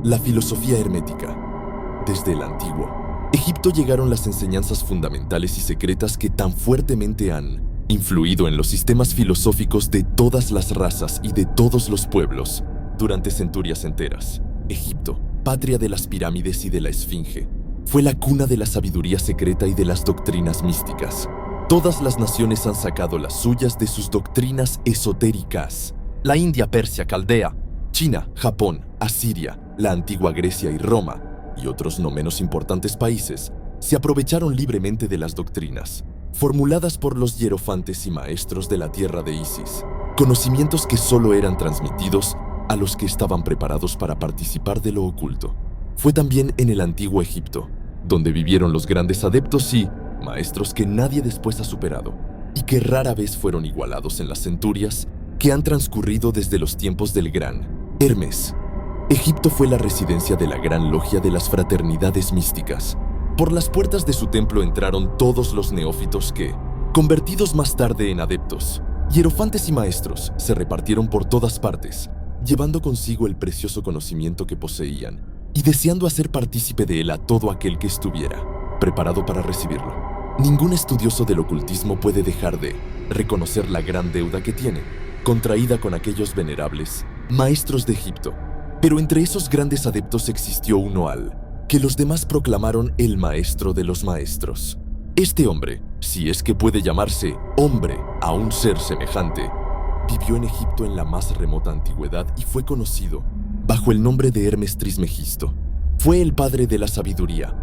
La filosofía hermética. Desde el antiguo Egipto llegaron las enseñanzas fundamentales y secretas que tan fuertemente han influido en los sistemas filosóficos de todas las razas y de todos los pueblos durante centurias enteras. Egipto, patria de las pirámides y de la esfinge, fue la cuna de la sabiduría secreta y de las doctrinas místicas. Todas las naciones han sacado las suyas de sus doctrinas esotéricas. La India, Persia, Caldea, China, Japón, Asiria, la antigua Grecia y Roma, y otros no menos importantes países, se aprovecharon libremente de las doctrinas, formuladas por los hierofantes y maestros de la tierra de Isis, conocimientos que solo eran transmitidos a los que estaban preparados para participar de lo oculto. Fue también en el antiguo Egipto, donde vivieron los grandes adeptos y maestros que nadie después ha superado, y que rara vez fueron igualados en las centurias que han transcurrido desde los tiempos del gran Hermes. Egipto fue la residencia de la gran logia de las fraternidades místicas. Por las puertas de su templo entraron todos los neófitos que, convertidos más tarde en adeptos, hierofantes y maestros, se repartieron por todas partes, llevando consigo el precioso conocimiento que poseían y deseando hacer partícipe de él a todo aquel que estuviera preparado para recibirlo. Ningún estudioso del ocultismo puede dejar de reconocer la gran deuda que tiene, contraída con aquellos venerables maestros de Egipto. Pero entre esos grandes adeptos existió uno al que los demás proclamaron el maestro de los maestros. Este hombre, si es que puede llamarse hombre a un ser semejante, vivió en Egipto en la más remota antigüedad y fue conocido bajo el nombre de Hermes Trismegisto. Fue el padre de la sabiduría,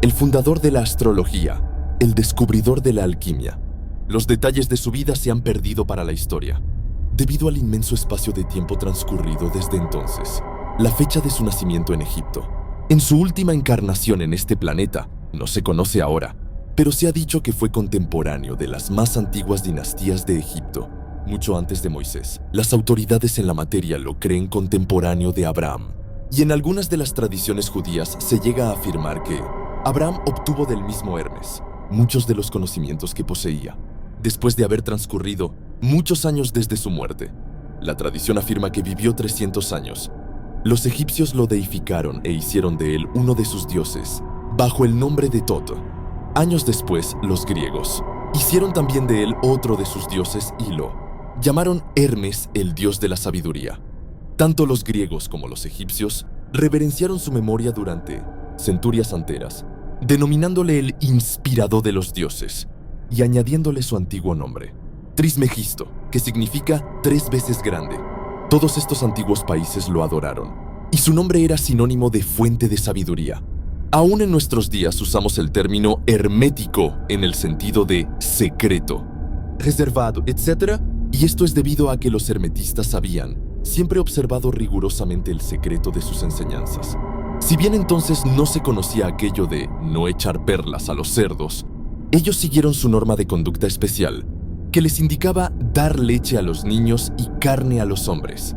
el fundador de la astrología, el descubridor de la alquimia. Los detalles de su vida se han perdido para la historia, debido al inmenso espacio de tiempo transcurrido desde entonces. La fecha de su nacimiento en Egipto, en su última encarnación en este planeta, no se conoce ahora, pero se ha dicho que fue contemporáneo de las más antiguas dinastías de Egipto, mucho antes de Moisés. Las autoridades en la materia lo creen contemporáneo de Abraham, y en algunas de las tradiciones judías se llega a afirmar que Abraham obtuvo del mismo Hermes muchos de los conocimientos que poseía, después de haber transcurrido muchos años desde su muerte. La tradición afirma que vivió 300 años. Los egipcios lo deificaron e hicieron de él uno de sus dioses, bajo el nombre de Tot. Años después, los griegos hicieron también de él otro de sus dioses y lo llamaron Hermes, el dios de la sabiduría. Tanto los griegos como los egipcios reverenciaron su memoria durante centurias enteras, denominándole el inspirador de los dioses y añadiéndole su antiguo nombre, Trismegisto, que significa 3 veces grande. Todos estos antiguos países lo adoraron, y su nombre era sinónimo de fuente de sabiduría. Aún en nuestros días usamos el término hermético en el sentido de secreto, reservado, etc., y esto es debido a que los hermetistas habían siempre observado rigurosamente el secreto de sus enseñanzas. Si bien entonces no se conocía aquello de no echar perlas a los cerdos, ellos siguieron su norma de conducta especial, que les indicaba dar leche a los niños y carne a los hombres,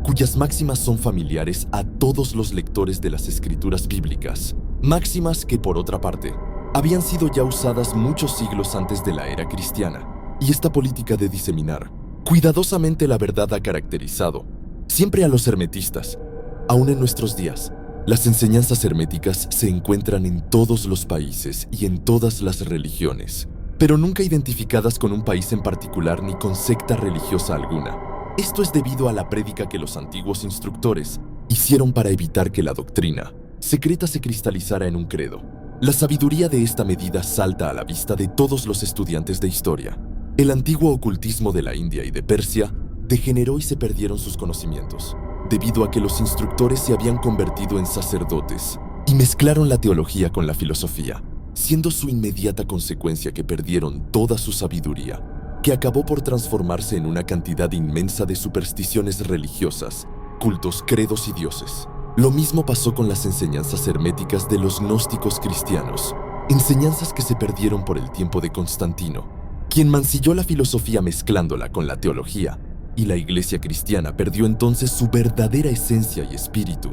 cuyas máximas son familiares a todos los lectores de las escrituras bíblicas, máximas que, por otra parte, habían sido ya usadas muchos siglos antes de la era cristiana, y esta política de diseminar cuidadosamente la verdad ha caracterizado siempre a los hermetistas. Aún en nuestros días, las enseñanzas herméticas se encuentran en todos los países y en todas las religiones, pero nunca identificadas con un país en particular ni con secta religiosa alguna. Esto es debido a la prédica que los antiguos instructores hicieron para evitar que la doctrina secreta se cristalizara en un credo. La sabiduría de esta medida salta a la vista de todos los estudiantes de historia. El antiguo ocultismo de la India y de Persia degeneró y se perdieron sus conocimientos, debido a que los instructores se habían convertido en sacerdotes y mezclaron la teología con la filosofía, siendo su inmediata consecuencia que perdieron toda su sabiduría, que acabó por transformarse en una cantidad inmensa de supersticiones religiosas, cultos, credos y dioses. Lo mismo pasó con las enseñanzas herméticas de los gnósticos cristianos, enseñanzas que se perdieron por el tiempo de Constantino, quien mancilló la filosofía mezclándola con la teología, y la iglesia cristiana perdió entonces su verdadera esencia y espíritu,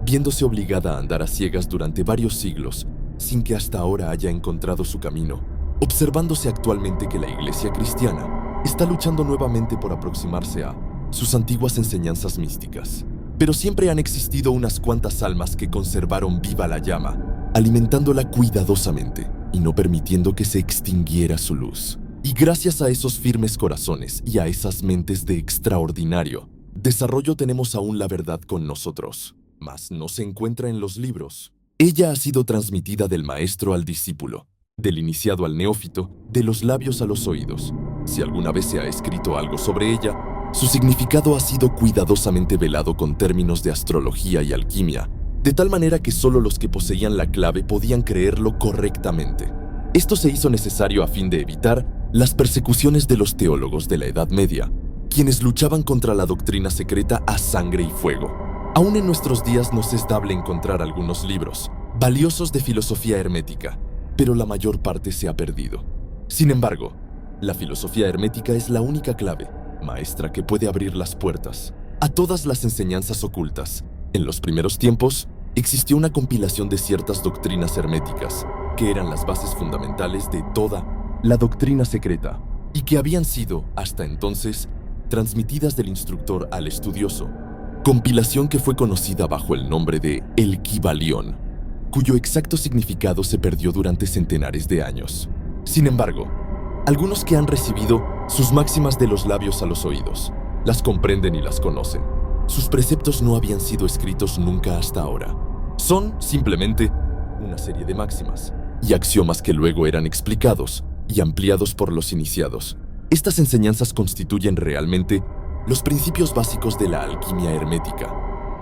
viéndose obligada a andar a ciegas durante varios siglos, sin que hasta ahora haya encontrado su camino, observándose actualmente que la iglesia cristiana está luchando nuevamente por aproximarse a sus antiguas enseñanzas místicas. pero siempre han existido unas cuantas almas que conservaron viva la llama, alimentándola cuidadosamente y no permitiendo que se extinguiera su luz. Y gracias a esos firmes corazones y a esas mentes de extraordinario desarrollo tenemos aún la verdad con nosotros, mas no se encuentra en los libros. Ella ha sido transmitida del maestro al discípulo, del iniciado al neófito, de los labios a los oídos. Si alguna vez se ha escrito algo sobre ella, su significado ha sido cuidadosamente velado con términos de astrología y alquimia, de tal manera que solo los que poseían la clave podían creerlo correctamente. Esto se hizo necesario a fin de evitar las persecuciones de los teólogos de la Edad Media, quienes luchaban contra la doctrina secreta a sangre y fuego. Aún en nuestros días nos es dable encontrar algunos libros valiosos de filosofía hermética, pero la mayor parte se ha perdido. Sin embargo, la filosofía hermética es la única clave maestra que puede abrir las puertas a todas las enseñanzas ocultas. En los primeros tiempos, existió una compilación de ciertas doctrinas herméticas, que eran las bases fundamentales de toda la doctrina secreta, y que habían sido, hasta entonces, transmitidas del instructor al estudioso, compilación que fue conocida bajo el nombre de El Kybalión, cuyo exacto significado se perdió durante centenares de años. Sin embargo, algunos que han recibido sus máximas de los labios a los oídos, las comprenden y las conocen. Sus preceptos no habían sido escritos nunca hasta ahora. Son, simplemente, una serie de máximas y axiomas que luego eran explicados y ampliados por los iniciados. Estas enseñanzas constituyen realmente los principios básicos de la alquimia hermética,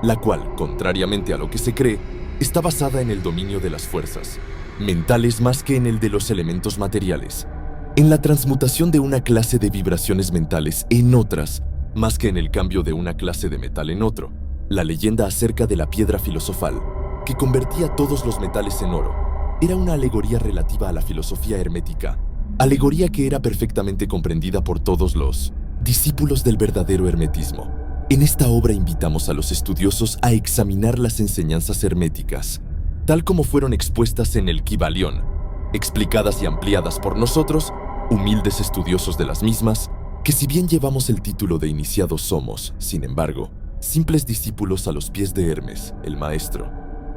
la cual, contrariamente a lo que se cree, está basada en el dominio de las fuerzas mentales más que en el de los elementos materiales, en la transmutación de una clase de vibraciones mentales en otras, más que en el cambio de una clase de metal en otro. La leyenda acerca de la piedra filosofal, que convertía todos los metales en oro, era una alegoría relativa a la filosofía hermética, alegoría que era perfectamente comprendida por todos los discípulos del verdadero hermetismo. En esta obra invitamos a los estudiosos a examinar las enseñanzas herméticas, tal como fueron expuestas en el Kybalión, explicadas y ampliadas por nosotros, humildes estudiosos de las mismas, que si bien llevamos el título de iniciados somos, sin embargo, simples discípulos a los pies de Hermes, el maestro.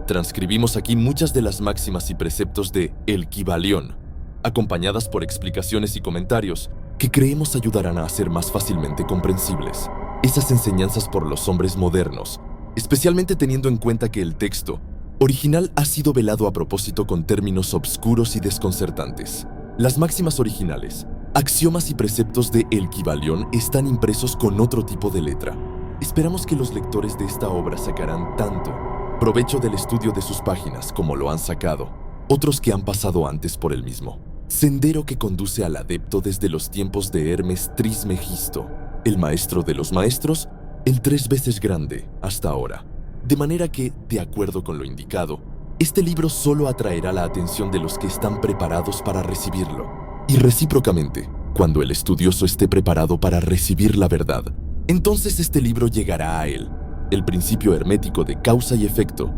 Transcribimos aquí muchas de las máximas y preceptos de El Kybalión, acompañadas por explicaciones y comentarios que creemos ayudarán a hacer más fácilmente comprensibles esas enseñanzas por los hombres modernos, especialmente teniendo en cuenta que el texto original ha sido velado a propósito con términos obscuros y desconcertantes. Las máximas originales, axiomas y preceptos de El Kybalión están impresos con otro tipo de letra. Esperamos que los lectores de esta obra sacarán tanto provecho del estudio de sus páginas como lo han sacado otros que han pasado antes por el mismo sendero que conduce al adepto desde los tiempos de Hermes Trismegisto, el maestro de los maestros, el 3 veces grande, hasta ahora. De manera que, de acuerdo con lo indicado, este libro solo atraerá la atención de los que están preparados para recibirlo. Y recíprocamente, cuando el estudioso esté preparado para recibir la verdad, entonces este libro llegará a él. El principio hermético de causa y efecto,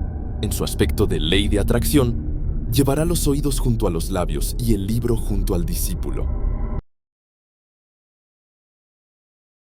en su aspecto de ley de atracción, llevará los oídos junto a los labios y el libro junto al discípulo.